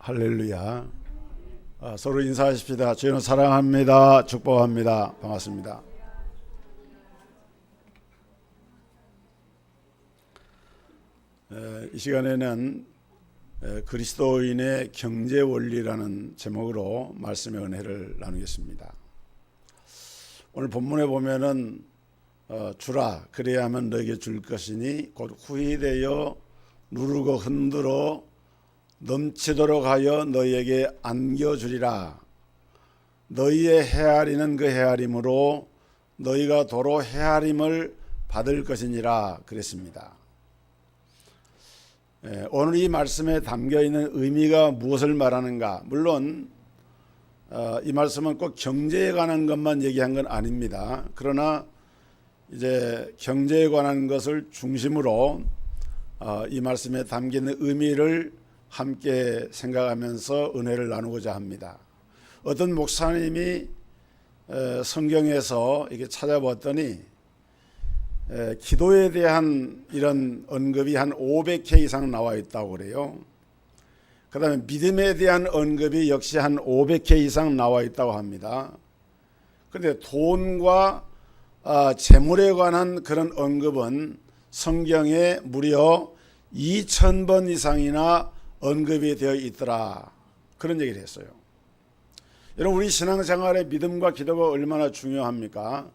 할렐루야. 서로 인사하십시다. 주님을 사랑합니다. 축복합니다. 반갑습니다. 이 시간에는 그리스도인의 경제 원리라는 제목으로 말씀의 은혜를 나누겠습니다. 오늘 본문에 보면은 주라 그래야만 너에게 줄 것이니 곧 후히되어 누르고 흔들어 넘치도록 하여 너희에게 안겨주리라. 너희의 헤아리는 그 헤아림으로 너희가 도로 헤아림을 받을 것이니라 그랬습니다. 오늘 이 말씀에 담겨있는 의미가 무엇을 말하는가? 물론 이 말씀은 꼭 경제에 관한 것만 얘기한 건 아닙니다. 그러나 이제 경제에 관한 것을 중심으로 이 말씀에 담기는 의미를 함께 생각하면서 은혜를 나누고자 합니다. 어떤 목사님이 성경에서 이렇게 찾아봤더니 기도에 대한 이런 언급이 한 500회 이상 나와 있다고 그래요. 그 다음에 믿음에 대한 언급이 역시 한 500회 이상 나와 있다고 합니다. 그런데 돈과 재물에 관한 그런 언급은 성경에 무려 2000번 이상이나 언급이 되어 있더라. 그런 얘기를 했어요. 여러분, 우리 신앙생활에 믿음과 기도가 얼마나 중요합니까?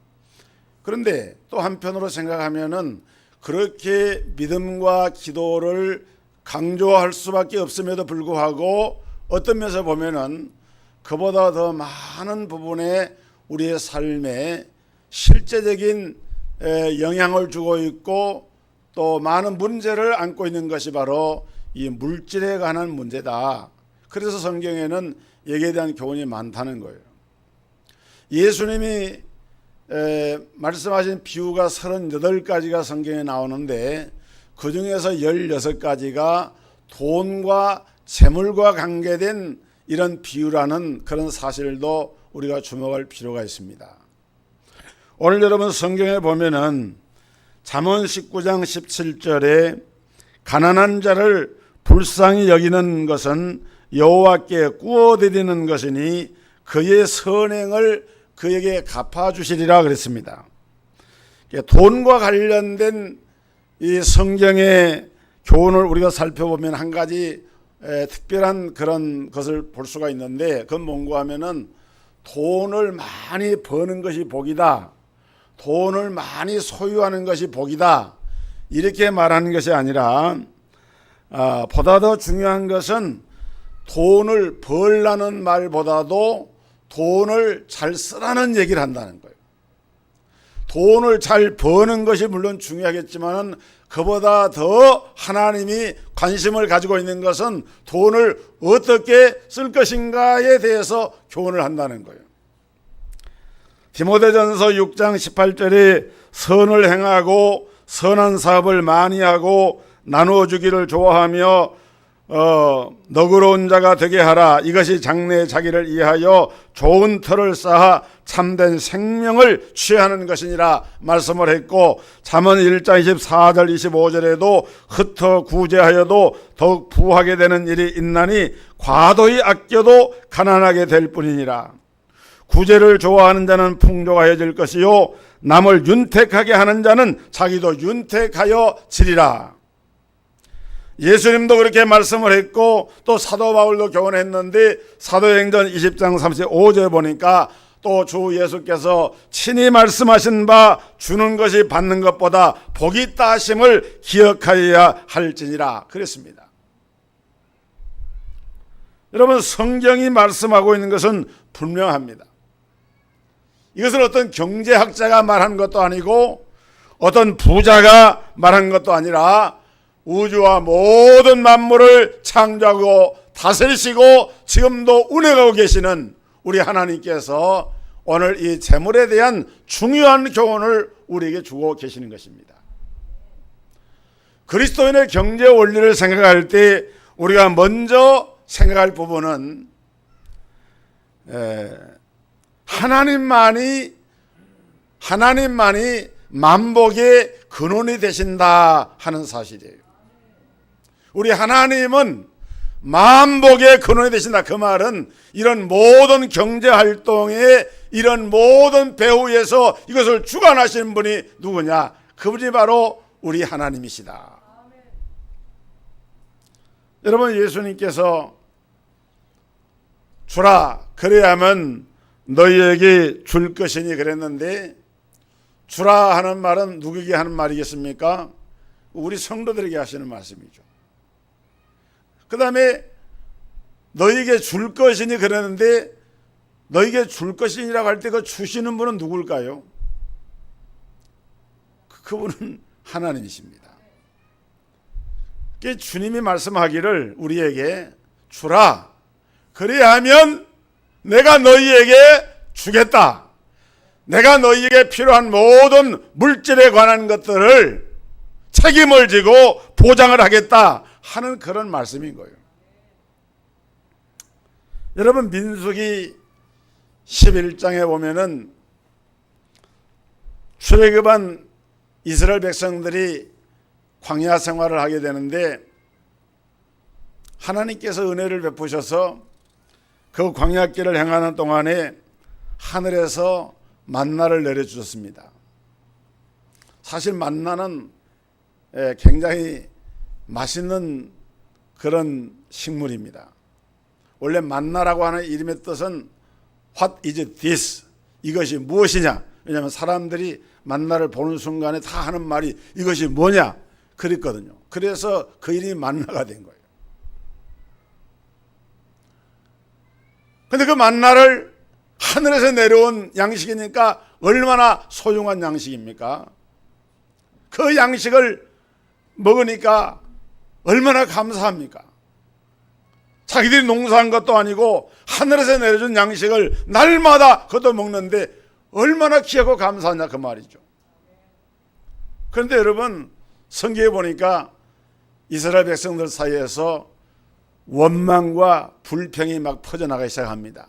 그런데 또 한편으로 생각하면은 그렇게 믿음과 기도를 강조할 수밖에 없음에도 불구하고 어떤 면에서 보면은 그보다 더 많은 부분에 우리의 삶에 실제적인 영향을 주고 있고 또 많은 문제를 안고 있는 것이 바로 이 물질에 관한 문제다. 그래서 성경에는 여기에 대한 교훈이 많다는 거예요. 예수님이 말씀하신 비유가 38가지가 성경에 나오는데 그 중에서 16가지가 돈과 재물과 관계된 이런 비유라는 그런 사실도 우리가 주목할 필요가 있습니다. 오늘 여러분 성경에 보면은 잠언 19장 17절에 가난한 자를 불쌍히 여기는 것은 여호와께 꾸어드리는 것이니 그의 선행을 그에게 갚아주시리라 그랬습니다. 돈과 관련된 이 성경의 교훈을 우리가 살펴보면 한 가지 특별한 그런 것을 볼 수가 있는데 그건 뭔가 하면은 돈을 많이 버는 것이 복이다. 돈을 많이 소유하는 것이 복이다. 이렇게 말하는 것이 아니라 보다 더 중요한 것은 돈을 벌라는 말보다도 돈을 잘 쓰라는 얘기를 한다는 거예요. 돈을 잘 버는 것이 물론 중요하겠지만 그보다 더 하나님이 관심을 가지고 있는 것은 돈을 어떻게 쓸 것인가에 대해서 교훈을 한다는 거예요. 디모데전서 6장 18절에 선을 행하고 선한 사업을 많이 하고 나누어 주기를 좋아하며 너그러운 자가 되게 하라. 이것이 장래의 자기를 이해하여 좋은 터를 쌓아 참된 생명을 취하는 것이니라 말씀을 했고 잠언 1장 24절 25절에도 흩어 구제하여도 더욱 부하게 되는 일이 있나니 과도히 아껴도 가난하게 될 뿐이니라. 구제를 좋아하는 자는 풍족하여질 것이요 남을 윤택하게 하는 자는 자기도 윤택하여 지리라. 예수님도 그렇게 말씀을 했고 또 사도 바울도 교훈했는데 사도행전 20장 35절 보니까 또 주 예수께서 친히 말씀하신 바 주는 것이 받는 것보다 복이 있다 하심을 기억하여야 할지니라 그랬습니다. 여러분, 성경이 말씀하고 있는 것은 분명합니다. 이것은 어떤 경제학자가 말한 것도 아니고 어떤 부자가 말한 것도 아니라 우주와 모든 만물을 창조하고 다스리시고 지금도 운행하고 계시는 우리 하나님께서 오늘 이 재물에 대한 중요한 교훈을 우리에게 주고 계시는 것입니다. 그리스도인의 경제 원리를 생각할 때 우리가 먼저 생각할 부분은 하나님만이 만복의 근원이 되신다 하는 사실이에요. 우리 하나님은 만복의 근원이 되신다. 그 말은 이런 모든 경제활동에 이런 모든 배후에서 이것을 주관하시는 분이 누구냐? 그분이 바로 우리 하나님이시다. 여러분, 예수님께서 주라 그래야만 너희에게 줄 것이니 그랬는데, 주라 하는 말은 누구에게 하는 말이겠습니까? 우리 성도들에게 하시는 말씀이죠. 그 다음에 너희에게 줄 것이니 그랬는데, 너희에게 줄 것이니라고 할 때 그 주시는 분은 누굴까요? 그분은 하나님이십니다. 주님이 말씀하기를 우리에게 주라 그래야 하면 내가 너희에게 주겠다. 내가 너희에게 필요한 모든 물질에 관한 것들을 책임을 지고 보장을 하겠다 하는 그런 말씀인 거예요. 여러분, 민수기 11장에 보면은 출애굽한 이스라엘 백성들이 광야 생활을 하게 되는데, 하나님께서 은혜를 베푸셔서 그 광야길을 행하는 동안에 하늘에서 만나를 내려주셨습니다. 사실 만나는 굉장히 맛있는 그런 식물입니다. 원래 만나라고 하는 이름의 뜻은 What is this? 이것이 무엇이냐? 왜냐하면 사람들이 만나를 보는 순간에 다 하는 말이 이것이 뭐냐? 그랬거든요. 그래서 그 이름이 만나가 된 거예요. 근데 그 만나를 하늘에서 내려온 양식이니까 얼마나 소중한 양식입니까? 그 양식을 먹으니까 얼마나 감사합니까? 자기들이 농사한 것도 아니고 하늘에서 내려준 양식을 날마다 그것도 먹는데 얼마나 귀하고 감사하냐 그 말이죠. 그런데 여러분, 성경에 보니까 이스라엘 백성들 사이에서 원망과 불평이 막 퍼져나가기 시작합니다.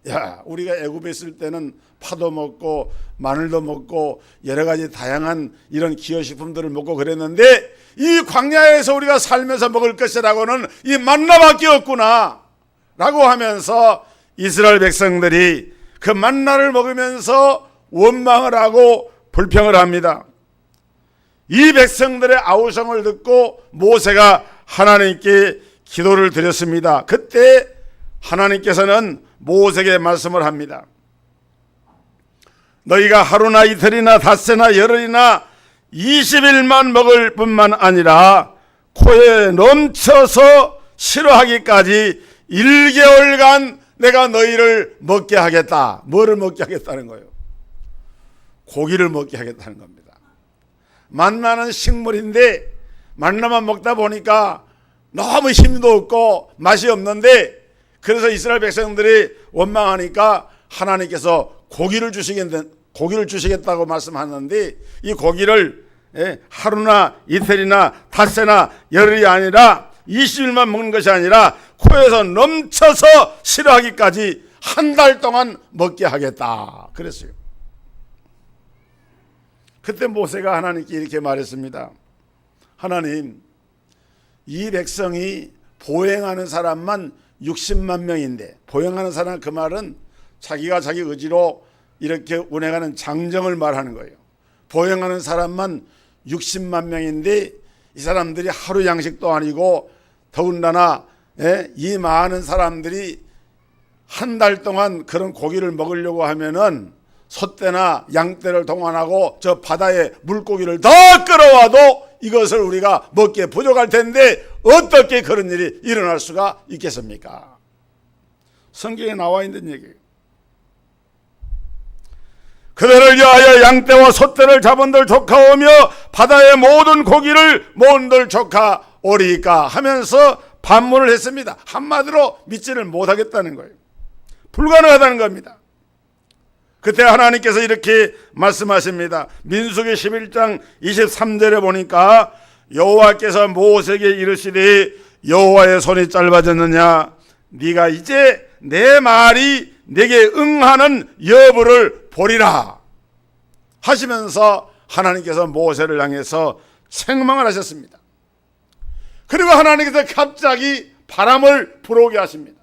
야, 우리가 애굽에 있을 때는 파도 먹고 마늘도 먹고 여러 가지 다양한 이런 기호식품들을 먹고 그랬는데, 이 광야에서 우리가 살면서 먹을 것이라고는 이 만나밖에 없구나 라고 하면서 이스라엘 백성들이 그 만나를 먹으면서 원망을 하고 불평을 합니다. 이 백성들의 아우성을 듣고 모세가 하나님께 기도를 드렸습니다. 그때 하나님께서는 모세에게 말씀을 합니다. 너희가 하루나 이틀이나 닷새나 열흘이나 20일만 먹을 뿐만 아니라 코에 넘쳐서 싫어하기까지 1개월간 내가 너희를 먹게 하겠다. 뭐를 먹게 하겠다는 거예요? 고기를 먹게 하겠다는 겁니다. 만나는 식물인데 만나만 먹다 보니까 너무 힘도 없고 맛이 없는데, 그래서 이스라엘 백성들이 원망하니까 하나님께서 고기를 주시겠다고 말씀하는데, 이 고기를 하루나 이틀이나 닷새나 열흘이 아니라 20일만 먹는 것이 아니라 코에서 넘쳐서 싫어하기까지 한 달 동안 먹게 하겠다 그랬어요. 그때 모세가 하나님께 이렇게 말했습니다. 하나님, 이 백성이 보행하는 사람만 60만 명인데, 보행하는 사람 그 말은 자기가 자기 의지로 이렇게 운행하는 장정을 말하는 거예요. 보행하는 사람만 60만 명인데 이 사람들이 하루 양식도 아니고, 더군다나 이 많은 사람들이 한 달 동안 그런 고기를 먹으려고 하면은 소떼나 양떼를 동원하고 저 바다에 물고기를 더 끌어와도 이것을 우리가 먹기에 부족할 텐데 어떻게 그런 일이 일어날 수가 있겠습니까? 성경에 나와 있는 얘기예요. 그들을 위하여 양떼와 소떼를 잡은들 조카오며 바다의 모든 고기를 모은들 조카오리까 하면서 반문을 했습니다. 한마디로 믿지를 못하겠다는 거예요. 불가능하다는 겁니다. 그때 하나님께서 이렇게 말씀하십니다. 민수기 11장 23절에 보니까 여호와께서 모세에게 이르시되 여호와의 손이 짧아졌느냐? 네가 이제 내 말이 내게 응하는 여부를 보리라 하시면서 하나님께서 모세를 향해서 책망을 하셨습니다. 그리고 하나님께서 갑자기 바람을 불어오게 하십니다.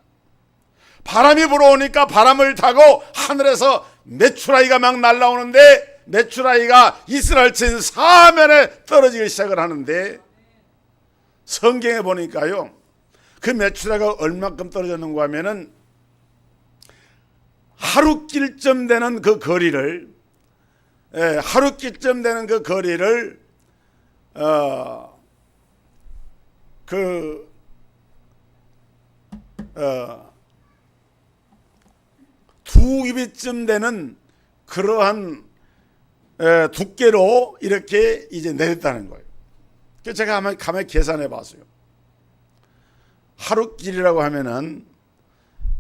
바람이 불어오니까 바람을 타고 하늘에서 메추라기가 막 날아오는데 메추라기가 이스라엘 친 사면에 떨어지기 시작을 하는데 성경에 보니까요, 그 메추라기가 얼마큼 떨어졌는가 하면은 하루길쯤 되는 그 거리를, 하루길쯤 되는 그 거리를 두 규빗쯤 되는 그러한 두께로 이렇게 이제 내렸다는 거예요. 그래서 제가 가만히 계산해 봤어요. 하루길이라고 하면은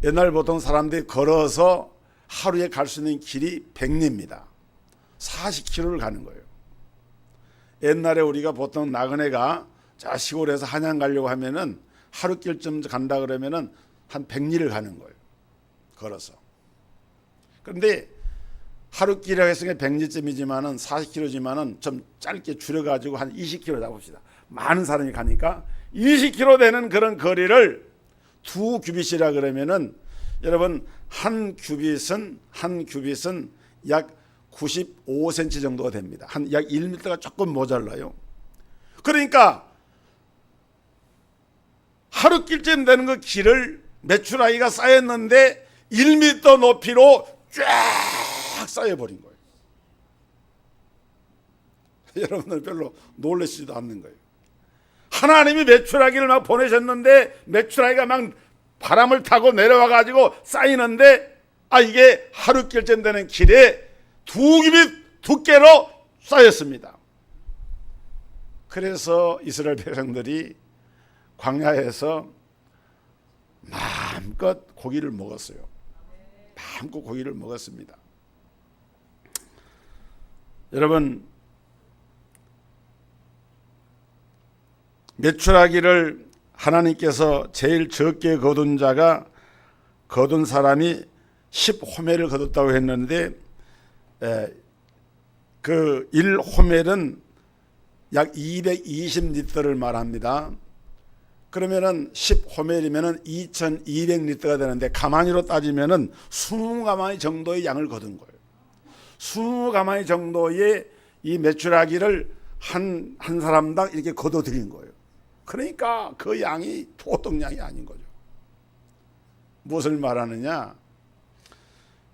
옛날 보통 사람들이 걸어서 하루에 갈 수 있는 길이 100리입니다. 40km를 가는 거예요. 옛날에 우리가 보통 나그네가 자 시골에서 한양 가려고 하면은 하루길쯤 간다 그러면은 한 100리를 가는 거예요. 걸어서. 그런데 하루길이라고 했으니까 100리쯤이지만은 40km지만은 좀 짧게 줄여가지고 한 20km 잡읍시다. 많은 사람이 가니까 20km 되는 그런 거리를 두 규빗이라 그러면은 여러분 한 규빗은 약 95cm 정도가 됩니다. 한 약 1m가 조금 모자라요. 그러니까 하루길쯤 되는 그 길을 메추라기가 쌓였는데 1m 높이로 쫙 쌓여버린 거예요. 여러분들 별로 놀라시지도 않는 거예요. 하나님이 메추라기를 막 보내셨는데 메추라기가 막 바람을 타고 내려와 가지고 쌓이는데 이게 하루길쯤 되는 길에 두 규빗 두께로 쌓였습니다. 그래서 이스라엘 백성들이 광야에서 마음껏 고기를 먹었어요. 마음껏 고기를 먹었습니다. 여러분, 메추라기를 하나님께서 제일 적게 거둔 사람이 10호멜을 거뒀다고 했는데 그 1호멜은 약 220리터를 말합니다. 그러면은 10호멜이면은 2200리터가 되는데 가마니로 따지면은 20가마니 정도의 양을 거둔 거예요. 20가마니 정도의 이 메추라기를 한 사람당 이렇게 거둬들인 거예요. 그러니까 그 양이 보통 양이 아닌 거죠. 무엇을 말하느냐?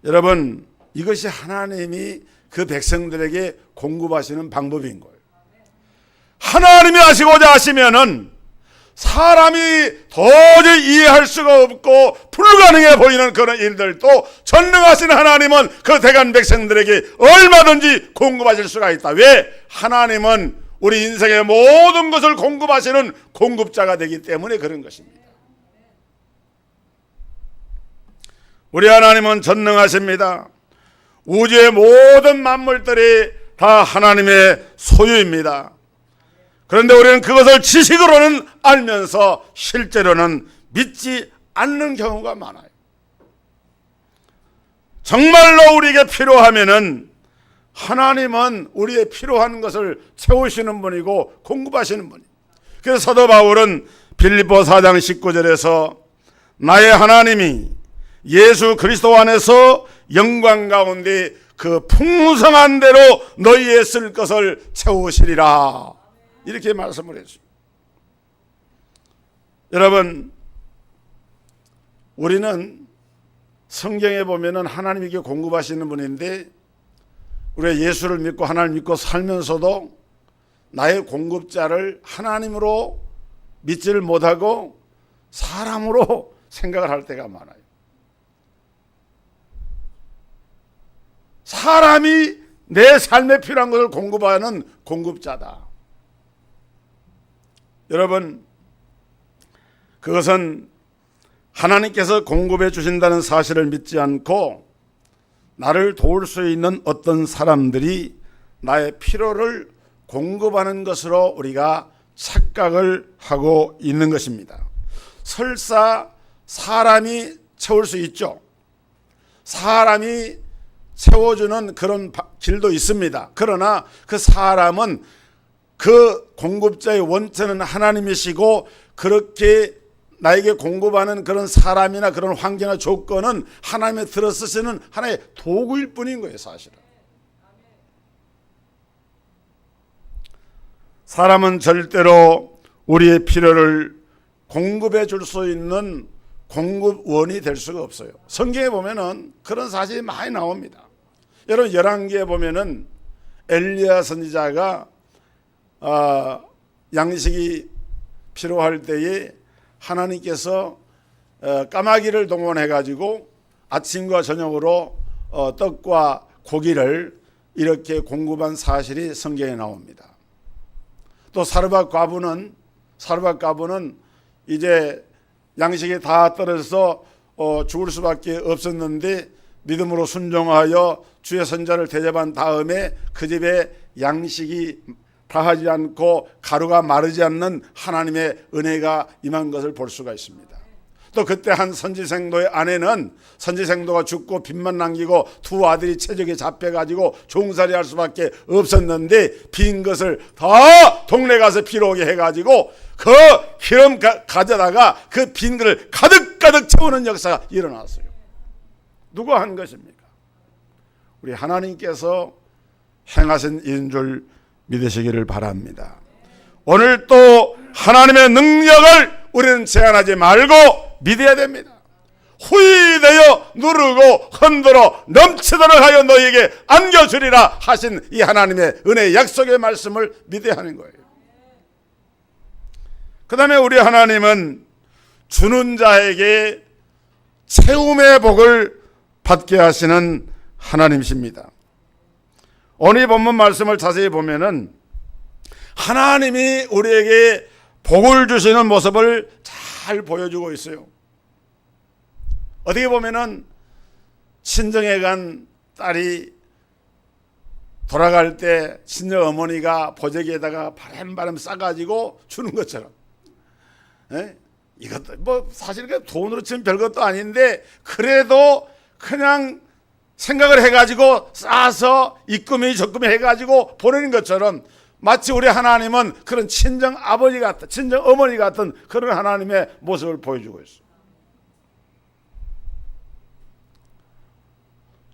여러분, 이것이 하나님이 그 백성들에게 공급하시는 방법인 거예요. 하나님이 하시고자 하시면은 사람이 도저히 이해할 수가 없고 불가능해 보이는 그런 일들도 전능하신 하나님은 그 대간 백성들에게 얼마든지 공급하실 수가 있다. 왜? 하나님은 우리 인생의 모든 것을 공급하시는 공급자가 되기 때문에 그런 것입니다. 우리 하나님은 전능하십니다. 우주의 모든 만물들이 다 하나님의 소유입니다. 그런데 우리는 그것을 지식으로는 알면서 실제로는 믿지 않는 경우가 많아요. 정말로 우리에게 필요하면은 하나님은 우리의 필요한 것을 채우시는 분이고 공급하시는 분이에요. 그래서 사도 바울은 빌립보 4장 19절에서 나의 하나님이 예수 그리스도 안에서 영광 가운데 그 풍성한 대로 너희의 쓸 것을 채우시리라, 이렇게 말씀을 했어요. 여러분, 우리는 성경에 보면은 하나님에게 공급하시는 분인데 우리가 예수를 믿고 하나님을 믿고 살면서도 나의 공급자를 하나님으로 믿지를 못하고 사람으로 생각을 할 때가 많아요. 사람이 내 삶에 필요한 것을 공급하는 공급자다. 여러분, 그것은 하나님께서 공급해 주신다는 사실을 믿지 않고 나를 도울 수 있는 어떤 사람들이 나의 필요를 공급하는 것으로 우리가 착각을 하고 있는 것입니다. 설사 사람이 채울 수 있죠. 사람이 채워주는 그런 길도 있습니다. 그러나 그 사람은 그 공급자의 원천은 하나님이시고 그렇게 나에게 공급하는 그런 사람이나 그런 환경이나 조건은 하나님의 들어 쓰시는 하나의 도구일 뿐인 거예요. 사실은 사람은 절대로 우리의 필요를 공급해 줄 수 있는 공급원이 될 수가 없어요. 성경에 보면은 그런 사실이 많이 나옵니다. 여러분 열왕기에 보면은 엘리야 선지자가 양식이 필요할 때에 하나님께서 까마귀를 동원해 가지고 아침과 저녁으로 떡과 고기를 이렇게 공급한 사실이 성경에 나옵니다. 또 사르밧 과부는 이제 양식이 다 떨어져서 죽을 수밖에 없었는데 믿음으로 순종하여 주의 선자를 대접한 다음에 그 집에 양식이 다하지 않고 가루가 마르지 않는 하나님의 은혜가 임한 것을 볼 수가 있습니다. 또 그때 한 선지생도의 아내는 선지생도가 죽고 빚만 남기고 두 아들이 체적에 잡혀가지고 종살이 할 수밖에 없었는데 빈 것을 다 동네 가서 빌어오게 해가지고 그 기름 가져다가 그 빈 것을 가득가득 채우는 역사가 일어났어요. 누가 한 것입니까? 우리 하나님께서 행하신 일인 줄 믿으시기를 바랍니다. 오늘 또 하나님의 능력을 우리는 제한하지 말고 믿어야 됩니다. 후히되어 누르고 흔들어 넘치도록 하여 너희에게 안겨주리라 하신 이 하나님의 은혜의 약속의 말씀을 믿어야 하는 거예요. 그 다음에 우리 하나님은 주는 자에게 채움의 복을 받게 하시는 하나님이십니다. 오늘 본문 말씀을 자세히 보면은 하나님이 우리에게 복을 주시는 모습을 잘 보여주고 있어요. 어떻게 보면은 친정에 간 딸이 돌아갈 때 친정 어머니가 보재기에다가 바람바람 싸가지고 주는 것처럼, 이것도 뭐 사실 돈으로 치면 별것도 아닌데 그래도 그냥 생각을 해가지고 싸서 입금이 적금이 해가지고 보내는 것처럼 마치 우리 하나님은 그런 친정 아버지 같은 친정 어머니 같은 그런 하나님의 모습을 보여주고 있어요.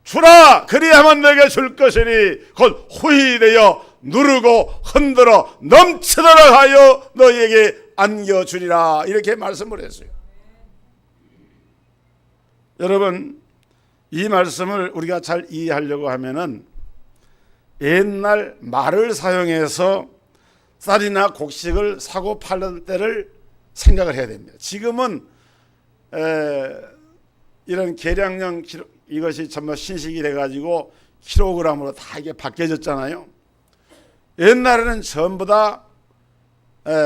주라 그리하면 내게 줄 것이니 곧 후히되어 누르고 흔들어 넘치도록 하여 너희에게 안겨주리라 이렇게 말씀을 했어요. 여러분 이 말씀을 우리가 잘 이해하려고 하면은 옛날 말을 사용해서 쌀이나 곡식을 사고 팔던 때를 생각을 해야 됩니다. 지금은 이런 계량형 이것이 전부 신식이 돼가지고 킬로그램으로 다 이게 바뀌어졌잖아요. 옛날에는 전부 다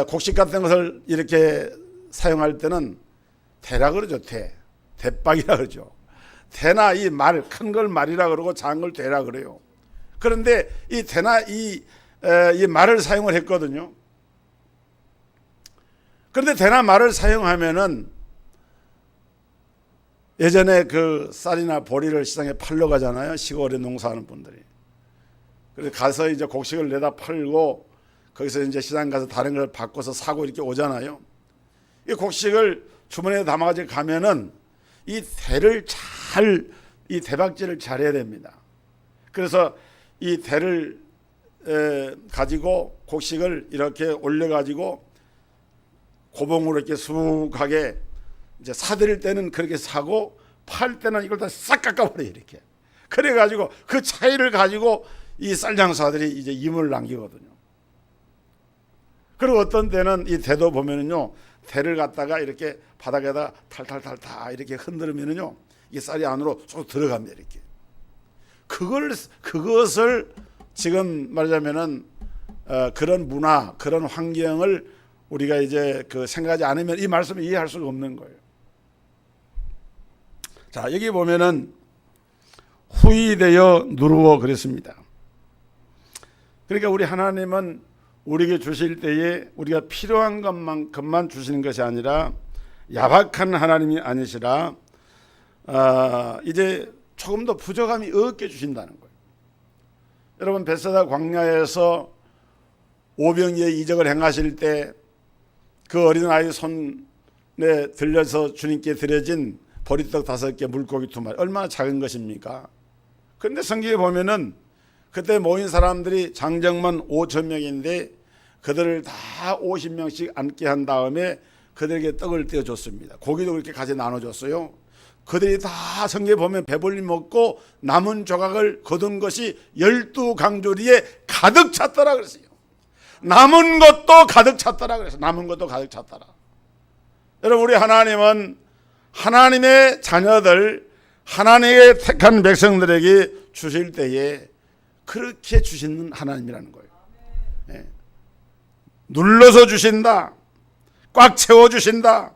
곡식 같은 것을 이렇게 사용할 때는 대라 그러죠. 대박이라 그러죠. 대나 이 말, 큰 걸 말이라 그러고 작은 걸 대라 그래요. 그런데 이 대나 이 말을 사용을 했거든요. 그런데 대나 말을 사용하면은 예전에 그 쌀이나 보리를 시장에 팔러 가잖아요. 시골에 농사하는 분들이. 그래서 가서 이제 곡식을 내다 팔고 거기서 이제 시장 가서 다른 걸 바꿔서 사고 이렇게 오잖아요. 이 곡식을 주머니에 담아가지고 가면은 이 대를 이 대박질을 잘해야 됩니다. 그래서 이 대를 가지고 곡식을 이렇게 올려가지고 고봉으로 이렇게 수북하게 이제 사들일 때는 그렇게 사고 팔 때는 이걸 다 싹 깎아버려요. 이렇게. 그래가지고 그 차이를 가지고 이 쌀장사들이 이제 임을 남기거든요. 그리고 어떤 때는 이 대도 보면은요, 대를 갖다가 이렇게 바닥에다 탈탈탈탈 이렇게 흔들면은요, 이 쌀이 안으로 쏙 들어갑니다. 이렇게. 그것을 지금 말하자면은 그런 문화, 그런 환경을 우리가 이제 생각하지 않으면 이 말씀을 이해할 수가 없는 거예요. 자, 여기 보면은 후히되어 누르어 그랬습니다. 그러니까 우리 하나님은 우리에게 주실 때에 우리가 필요한 것만 주시는 것이 아니라 야박한 하나님이 아니시라 이제 조금 더 부족함이 없게 주신다는 거예요. 여러분 베세다 광야에서 오병이의 이적을 행하실 때 그 어린아이 손 들려서 주님께 드려진 보리떡 5개, 물고기 2마리, 얼마나 작은 것입니까? 그런데 성경에 보면은 그때 모인 사람들이 장정만 5천 명인데 그들을 다 50명씩 앉게 한 다음에 그들에게 떡을 떼어줬습니다. 고기도 그렇게 같이 나눠줬어요. 그들이 다 성경에 보면 배불리 먹고 남은 조각을 거둔 것이 12강조리에 가득 찼더라 그랬어요. 남은 것도 가득 찼더라 그랬어요. 남은 것도 가득 찼더라. 여러분, 우리 하나님은 하나님의 자녀들, 하나님의 택한 백성들에게 주실 때에 그렇게 주시는 하나님이라는 거예요. 네. 눌러서 주신다. 꽉 채워주신다.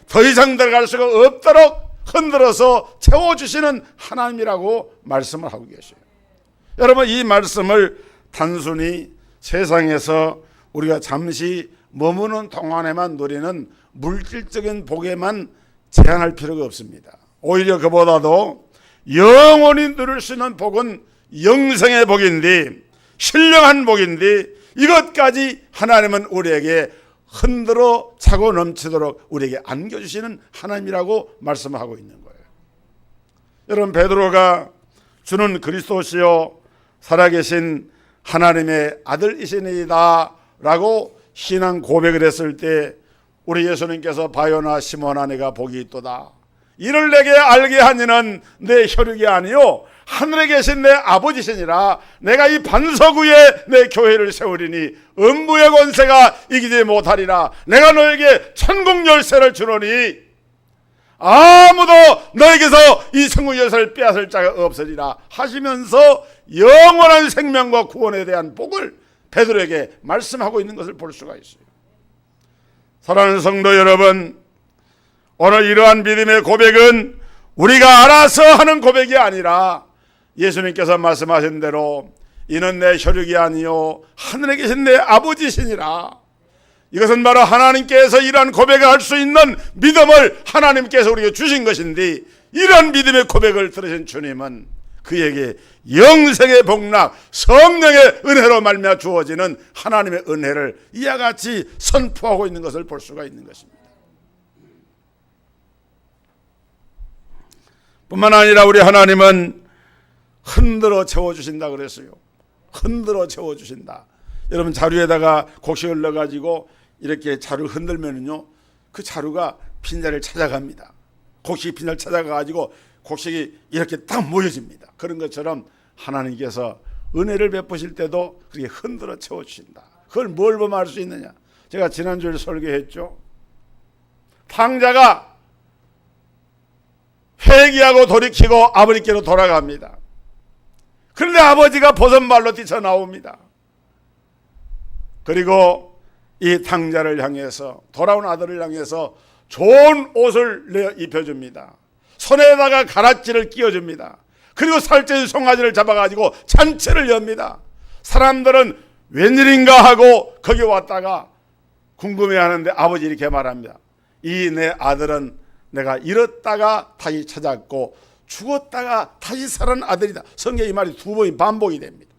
더 이상 들어갈 수가 없도록 흔들어서 채워주시는 하나님이라고 말씀을 하고 계셔요. 여러분, 이 말씀을 단순히 세상에서 우리가 잠시 머무는 동안에만 누리는 물질적인 복에만 제한할 필요가 없습니다. 오히려 그보다도 영원히 누릴 수 있는 복은 영생의 복인데, 신령한 복인데, 이것까지 하나님은 우리에게 흔들어 차고 넘치도록 우리에게 안겨주시는 하나님이라고 말씀을 하고 있는 거예요. 여러분, 베드로가 주는 그리스도시요 살아계신 하나님의 아들이시니이다 라고 신앙 고백을 했을 때 우리 예수님께서 바요나 시몬아 내가 복이 있도다. 이를 내게 알게 하니는 내 혈육이 아니요 하늘에 계신 내 아버지시니라. 내가 이 반석 위에 내 교회를 세우리니 음부의 권세가 이기지 못하리라. 내가 너에게 천국 열쇠를 주노니 아무도 너에게서 이 천국 열쇠를 빼앗을 자가 없으리라 하시면서 영원한 생명과 구원에 대한 복을 베드로에게 말씀하고 있는 것을 볼 수가 있어요. 사랑하는 성도 여러분, 오늘 이러한 믿음의 고백은 우리가 알아서 하는 고백이 아니라 예수님께서 말씀하신 대로 이는 내 혈육이 아니요 하늘에 계신 내 아버지시니라. 이것은 바로 하나님께서 이러한 고백을 할 수 있는 믿음을 하나님께서 우리에게 주신 것인데, 이러한 믿음의 고백을 들으신 주님은 그에게 영생의 복락, 성령의 은혜로 말미암아 주어지는 하나님의 은혜를 이와 같이 선포하고 있는 것을 볼 수가 있는 것입니다. 뿐만 아니라 우리 하나님은 흔들어 채워주신다 그랬어요. 흔들어 채워주신다. 여러분, 자루에다가 곡식을 넣어가지고 이렇게 자루를 흔들면은요, 그 자루가 빈자리를 찾아갑니다. 곡식이 빈자리를 찾아가가지고 곡식이 이렇게 딱 모여집니다. 그런 것처럼 하나님께서 은혜를 베푸실 때도 그렇게 흔들어 채워주신다. 그걸 뭘 보면 알 수 있느냐? 제가 지난주에 설교했죠. 탕자가 회개하고 돌이키고 아버지께로 돌아갑니다. 그런데 아버지가 버선발로 뛰쳐나옵니다. 그리고 이 탕자를 향해서, 돌아온 아들을 향해서 좋은 옷을 내어 입혀줍니다. 손에다가 가락지를 끼워줍니다. 그리고 살찐 송아지를 잡아가지고 잔치를 엽니다. 사람들은 웬일인가 하고 거기 왔다가 궁금해하는데 아버지 이렇게 말합니다. 이 내 아들은 내가 잃었다가 다시 찾았고 죽었다가 다시 살아난 아들이다. 성경에 이 말이 2번이 반복이 됩니다.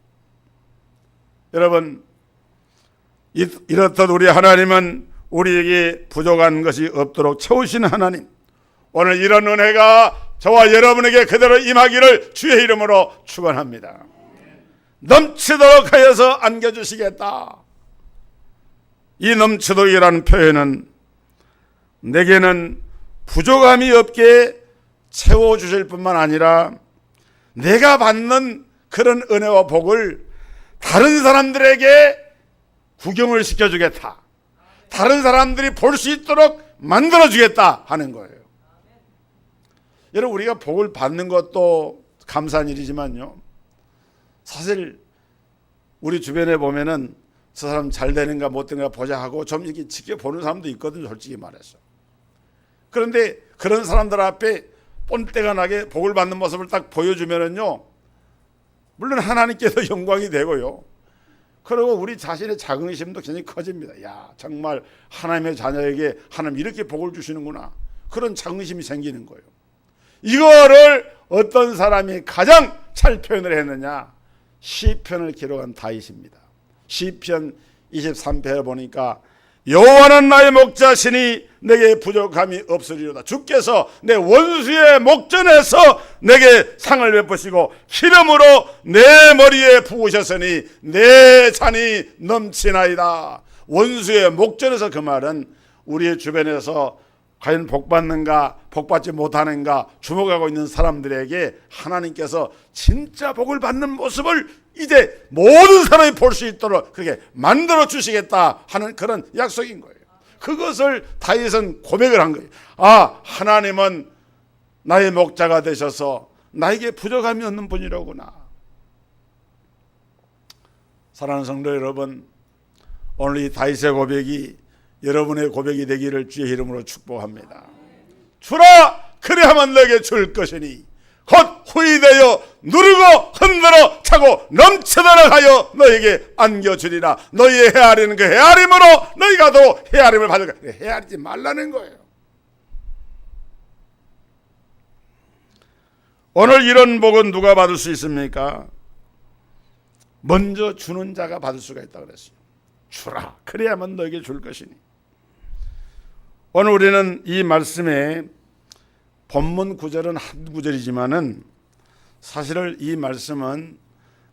여러분, 이렇듯 우리 하나님은 우리에게 부족한 것이 없도록 채우시는 하나님, 오늘 이런 은혜가 저와 여러분에게 그대로 임하기를 주의 이름으로 축원합니다. 넘치도록 하여서 안겨주시겠다. 이 넘치도록이라는 표현은 내게는 부족함이 없게 채워주실 뿐만 아니라 내가 받는 그런 은혜와 복을 다른 사람들에게 구경을 시켜주겠다. 다른 사람들이 볼 수 있도록 만들어주겠다 하는 거예요. 여러분, 우리가 복을 받는 것도 감사한 일이지만요, 사실 우리 주변에 보면은 저 사람 잘 되는가 못 되는가 보자 하고 좀 이렇게 지켜보는 사람도 있거든요, 솔직히 말해서. 그런데 그런 사람들 앞에 뻔때가 나게 복을 받는 모습을 딱 보여주면은요, 물론 하나님께서 영광이 되고요, 그리고 우리 자신의 자긍심도 굉장히 커집니다. 야, 정말 하나님의 자녀에게 하나님 이렇게 복을 주시는구나. 그런 자긍심이 생기는 거예요. 이거를 어떤 사람이 가장 잘 표현을 했느냐? 시편을 기록한 다윗입니다. 시편 23편을 보니까 여호와는 나의 목자시니 내게 부족함이 없으리로다. 주께서 내 원수의 목전에서 내게 상을 베푸시고 기름으로 내 머리에 부으셨으니 내 잔이 넘치나이다. 원수의 목전에서, 그 말은 우리의 주변에서 과연 복받는가 복받지 못하는가 주목하고 있는 사람들에게 하나님께서 진짜 복을 받는 모습을 이제 모든 사람이 볼 수 있도록 그렇게 만들어 주시겠다 하는 그런 약속인 거예요. 그것을 다윗은 고백을 한 거예요. 아, 하나님은 나의 목자가 되셔서 나에게 부족함이 없는 분이로구나. 사랑하는 성도 여러분, 오늘 이 다윗의 고백이 여러분의 고백이 되기를 주의 이름으로 축복합니다. 주라, 그리하면 너에게 줄 것이니 곧 후이되어 누르고 흔들어 차고 넘치도록 하여 너에게 안겨주리라. 너희의 헤아리는 그 헤아림으로 너희가 또 헤아림을 받을 거야. 헤아리지 말라는 거예요. 오늘 이런 복은 누가 받을 수 있습니까? 먼저 주는 자가 받을 수가 있다고 그랬어요. 주라, 그래야만 너에게 줄 것이니. 오늘 우리는 이 말씀에 본문 구절은 한 구절이지만은 사실 이 말씀은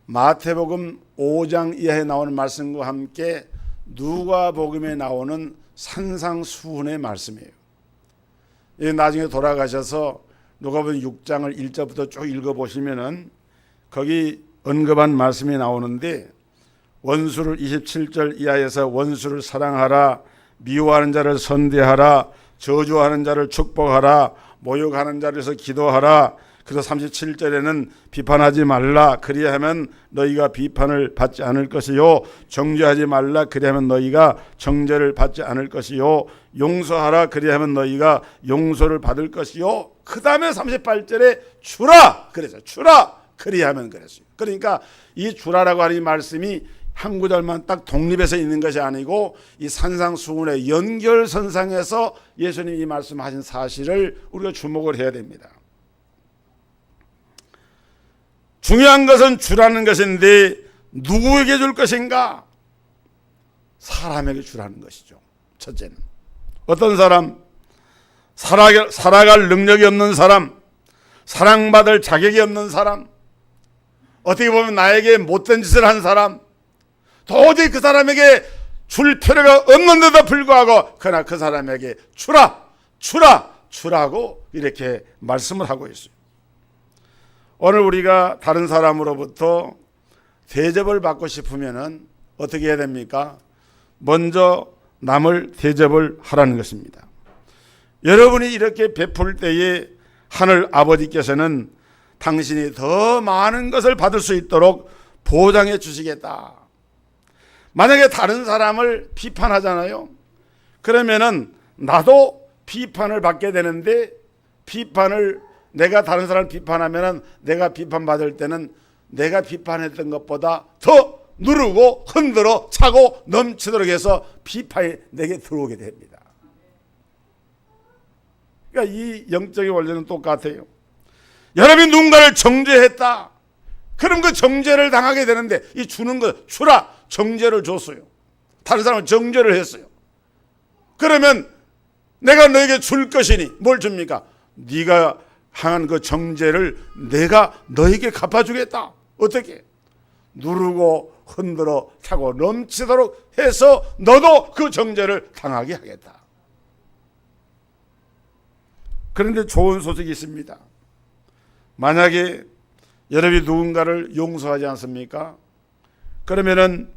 마태복음 5장 이하에 나오는 말씀과 함께 누가복음에 나오는 산상수훈의 말씀이에요. 나중에 돌아가셔서 누가복음 6장을 1절부터 쭉 읽어보시면은 거기 언급한 말씀이 나오는데, 원수를 27절 이하에서 원수를 사랑하라, 미워하는 자를 선대하라, 저주하는 자를 축복하라, 모욕하는 자리에서 기도하라. 그래서 37절에는 비판하지 말라, 그리하면 너희가 비판을 받지 않을 것이요, 정죄하지 말라, 그리하면 너희가 정죄를 받지 않을 것이요, 용서하라, 그리하면 너희가 용서를 받을 것이요. 그 다음에 38절에 주라 그랬어요. 주라, 그리하면 그랬어요. 그러니까 이 주라라고 하는 이 말씀이 한 구절만 딱 독립해서 있는 것이 아니고 이 산상수훈의 연결선상에서 예수님이 이 말씀하신 사실을 우리가 주목을 해야 됩니다. 중요한 것은 주라는 것인데 누구에게 줄 것인가? 사람에게 주라는 것이죠. 첫째는 어떤 사람? 살아갈 능력이 없는 사람, 사랑받을 자격이 없는 사람, 어떻게 보면 나에게 못된 짓을 한 사람, 도저히 그 사람에게 줄 필요가 없는데도 불구하고 그러나 그 사람에게 주라고 이렇게 말씀을 하고 있어요. 오늘 우리가 다른 사람으로부터 대접을 받고 싶으면 어떻게 해야 됩니까? 먼저 남을 대접을 하라는 것입니다. 여러분이 이렇게 베풀 때에 하늘 아버지께서는 당신이 더 많은 것을 받을 수 있도록 보장해 주시겠다. 만약에 다른 사람을 비판하잖아요. 그러면은 나도 비판을 받게 되는데, 내가 다른 사람을 비판하면은 내가 비판받을 때는 내가 비판했던 것보다 더 누르고 흔들어 차고 넘치도록 해서 비판이 내게 들어오게 됩니다. 그러니까 이 영적인 원리는 똑같아요. 여러분이 누군가를 정죄했다. 그럼 그 정죄를 당하게 되는데, 이 주는 것, 주라, 정죄를 줬어요. 다른 사람은 정죄를 했어요. 그러면 내가 너에게 줄 것이니 뭘 줍니까? 네가 행한 그 정죄를 내가 너에게 갚아주겠다. 어떻게? 누르고 흔들어 차고 넘치도록 해서 너도 그 정죄를 당하게 하겠다. 그런데 좋은 소식이 있습니다. 만약에 여러분이 누군가를 용서하지 않습니까? 그러면은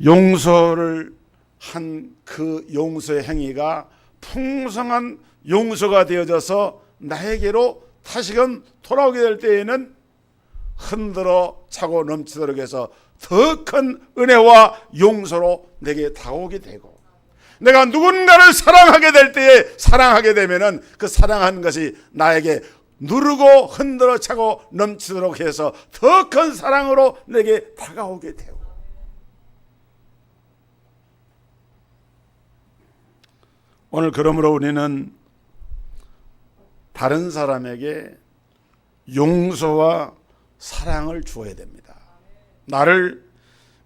용서를 한 그 용서의 행위가 풍성한 용서가 되어져서 나에게로 다시금 돌아오게 될 때에는 흔들어 차고 넘치도록 해서 더 큰 은혜와 용서로 내게 다가오게 되고, 내가 누군가를 사랑하게 될 때에 사랑하게 되면은 그 사랑한 것이 나에게 누르고 흔들어 차고 넘치도록 해서 더 큰 사랑으로 내게 다가오게 되고. 오늘 그러므로 우리는 다른 사람에게 용서와 사랑을 주어야 됩니다. 나를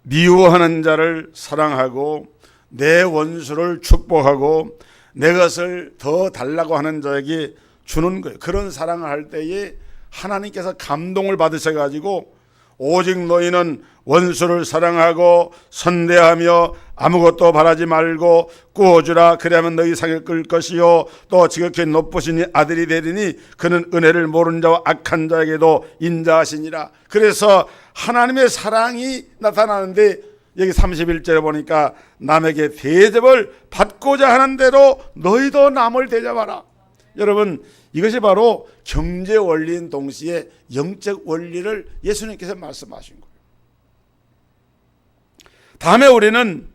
미워하는 자를 사랑하고 내 원수를 축복하고 내 것을 더 달라고 하는 자에게 주는 거예요. 그런 사랑을 할 때에 하나님께서 감동을 받으셔가지고 오직 너희는 원수를 사랑하고 선대하며 아무것도 바라지 말고 꾸어주라. 그리하면 너희 상을 끌 것이요 또 지극히 높으신 아들이 되리니 그는 은혜를 모르는 자와 악한 자에게도 인자하시니라. 그래서 하나님의 사랑이 나타나는데 여기 31절에 보니까 남에게 대접을 받고자 하는 대로 너희도 남을 대접하라. 여러분, 이것이 바로 경제 원리인 동시에 영적 원리를 예수님께서 말씀하신 거예요. 다음에 우리는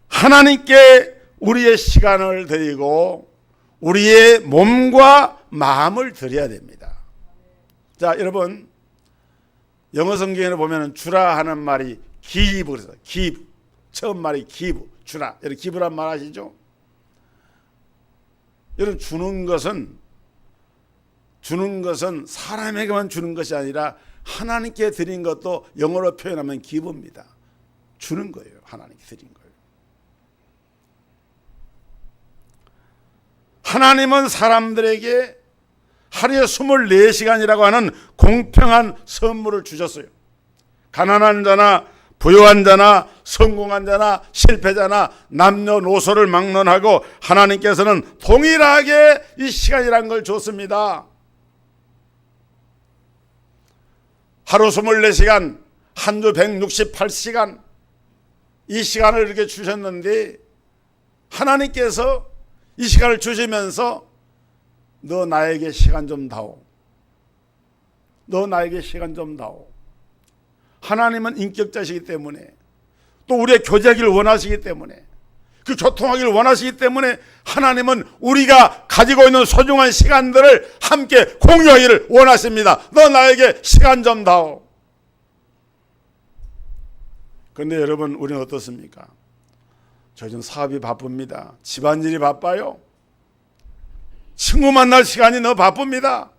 하나님께 우리의 시간을 드리고 우리의 몸과 마음을 드려야 됩니다. 자, 여러분, 영어 성경에 보면 주라 하는 말이 give, 그래서 give, 처음 말이 give, 주라. 여러분, give란 말 아시죠? 여러분, 주는 것은 사람에게만 주는 것이 아니라 하나님께 드린 것도 영어로 표현하면 기부입니다. 주는 거예요. 하나님께 드린 거예요. 하나님은 사람들에게 하루에 24시간이라고 하는 공평한 선물을 주셨어요. 가난한 자나 부유한 자나 성공한 자나 실패자나 남녀노소를 막론하고 하나님께서는 동일하게 이 시간이라는 걸 줬습니다. 하루 24시간, 한 주 168시간, 이 시간을 이렇게 주셨는데 하나님께서 이 시간을 주시면서 너 나에게 시간 좀 다오. 너 나에게 시간 좀 다오. 하나님은 인격자시기 때문에 또 우리의 교제하기를 원하시기 때문에 그 교통하기를 원하시기 때문에 하나님은 우리가 가지고 있는 소중한 시간들을 함께 공유하기를 원하십니다. 너 나에게 시간 좀 다오. 그런데 여러분, 우리는 어떻습니까? 저희는 사업이 바쁩니다. 집안일이 바빠요. 친구 만날 시간이 너무 바쁩니다.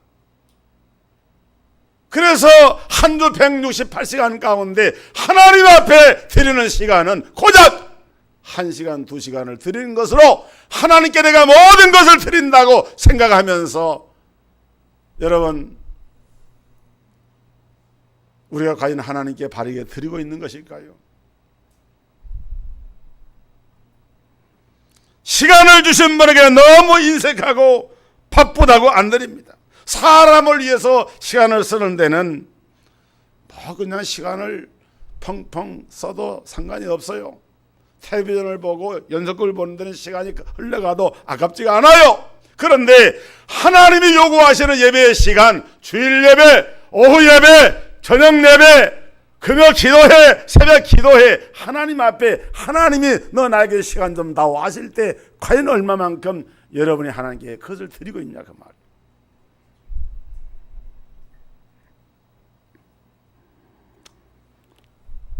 그래서 한 주 168시간 가운데 하나님 앞에 드리는 시간은 고작 1시간, 2시간을 드리는 것으로 하나님께 내가 모든 것을 드린다고 생각하면서 여러분, 우리가 과연 하나님께 바르게 드리고 있는 것일까요? 시간을 주신 분에게 너무 인색하고 바쁘다고 안 드립니다. 사람을 위해서 시간을 쓰는 데는 뭐 그냥 시간을 펑펑 써도 상관이 없어요. 텔레비전을 보고 연속극을 보는 데는 시간이 흘러가도 아깝지가 않아요. 그런데 하나님이 요구하시는 예배의 시간, 주일 예배, 오후 예배, 저녁 예배, 금요 기도회, 새벽 기도회, 하나님 앞에 하나님이 너 나에게 시간 좀 다오 하실 때 과연 얼마만큼 여러분이 하나님께 그것을 드리고 있냐 그 말.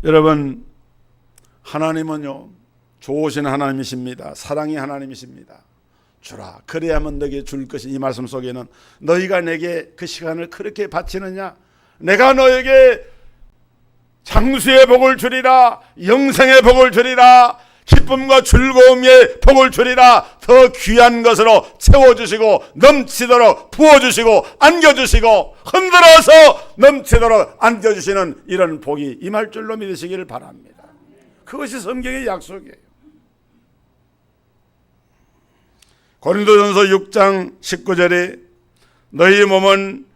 여러분, 하나님은요 좋으신 하나님이십니다. 사랑의 하나님이십니다. 주라 그래야만 너에게 줄 것이, 이 말씀 속에는 너희가 내게 그 시간을 그렇게 바치느냐, 내가 너에게 장수의 복을 주리라, 영생의 복을 주리라, 기쁨과 즐거움의 복을 주리라, 더 귀한 것으로 채워주시고 넘치도록 부어주시고 안겨주시고 흔들어서 넘치도록 안겨주시는 이런 복이 임할 줄로 믿으시기를 바랍니다. 그것이 성경의 약속이에요. 고린도전서 6장 19절에 너희 몸은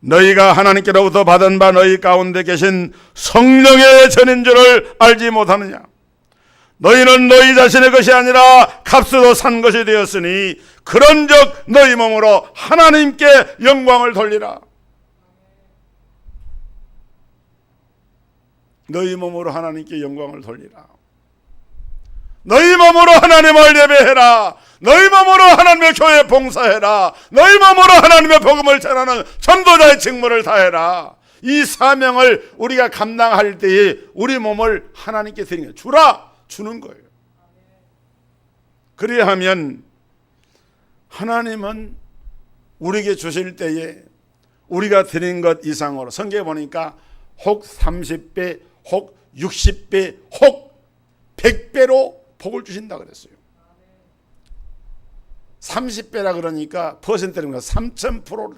너희가 하나님께로부터 받은 바 너희 가운데 계신 성령의 전인 줄을 알지 못하느냐. 너희는 너희 자신의 것이 아니라 값으로 산 것이 되었으니 그런즉 너희 몸으로 하나님께 영광을 돌리라. 너희 몸으로 하나님께 영광을 돌리라. 너희 몸으로 하나님을 예배해라. 너희 몸으로 하나님의 교회 봉사해라. 너희 몸으로 하나님의 복음을 전하는 전도자의 직무를 다해라. 이 사명을 우리가 감당할 때에 우리 몸을 하나님께 드리는 거예요. 주라, 주는 거예요. 그리하면 하나님은 우리에게 주실 때에 우리가 드린 것 이상으로, 성경에 보니까 혹 30배, 혹 60배, 혹 100배로 복을 주신다 그랬어요. 30배라 그러니까 퍼센트는 3000%.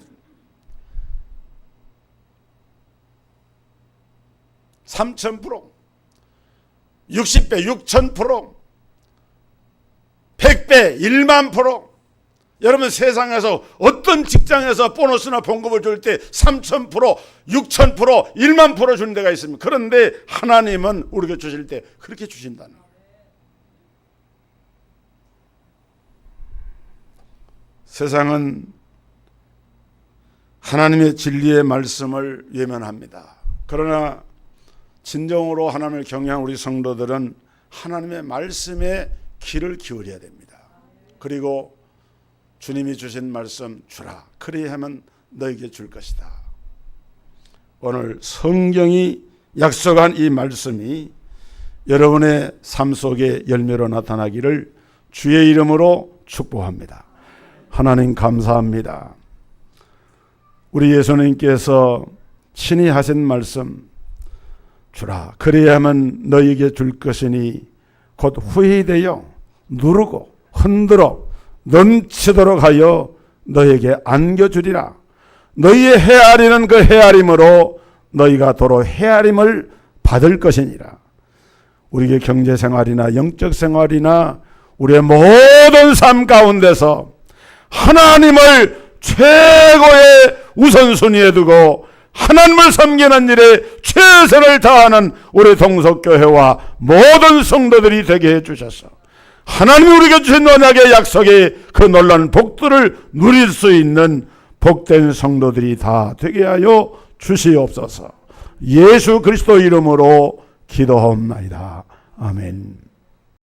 3000%, 60배, 6000%, 100배, 10000%. 여러분 세상에서 어떤 직장에서 보너스나 봉급을 줄 때 3000%, 6000%, 10000% 주는 데가 있습니다. 그런데 하나님은 우리에게 주실 때 그렇게 주신다는 거예요. 세상은 하나님의 진리의 말씀을 외면합니다. 그러나 진정으로 하나님을 경외하는 우리 성도들은 하나님의 말씀에 귀를 기울여야 됩니다. 그리고 주님이 주신 말씀 주라. 그리하면 너에게 줄 것이다. 오늘 성경이 약속한 이 말씀이 여러분의 삶 속에 열매로 나타나기를 주의 이름으로 축복합니다. 하나님 감사합니다. 우리 예수님께서 친히 하신 말씀 주라. 그래야만 너희에게 줄 것이니 곧 후회되어 누르고 흔들어 넘치도록 하여 너희에게 안겨주리라. 너희의 헤아리는 그 헤아림으로 너희가 도로 헤아림을 받을 것이니라. 우리의 경제생활이나 영적생활이나 우리의 모든 삶 가운데서 하나님을 최고의 우선순위에 두고 하나님을 섬기는 일에 최선을 다하는 우리 동석교회와 모든 성도들이 되게 해주셔서 하나님이 우리에게 주신 언약의 약속의 그 놀라운 복들을 누릴 수 있는 복된 성도들이 다 되게 하여 주시옵소서. 예수 그리스도 이름으로 기도하옵나이다. 아멘.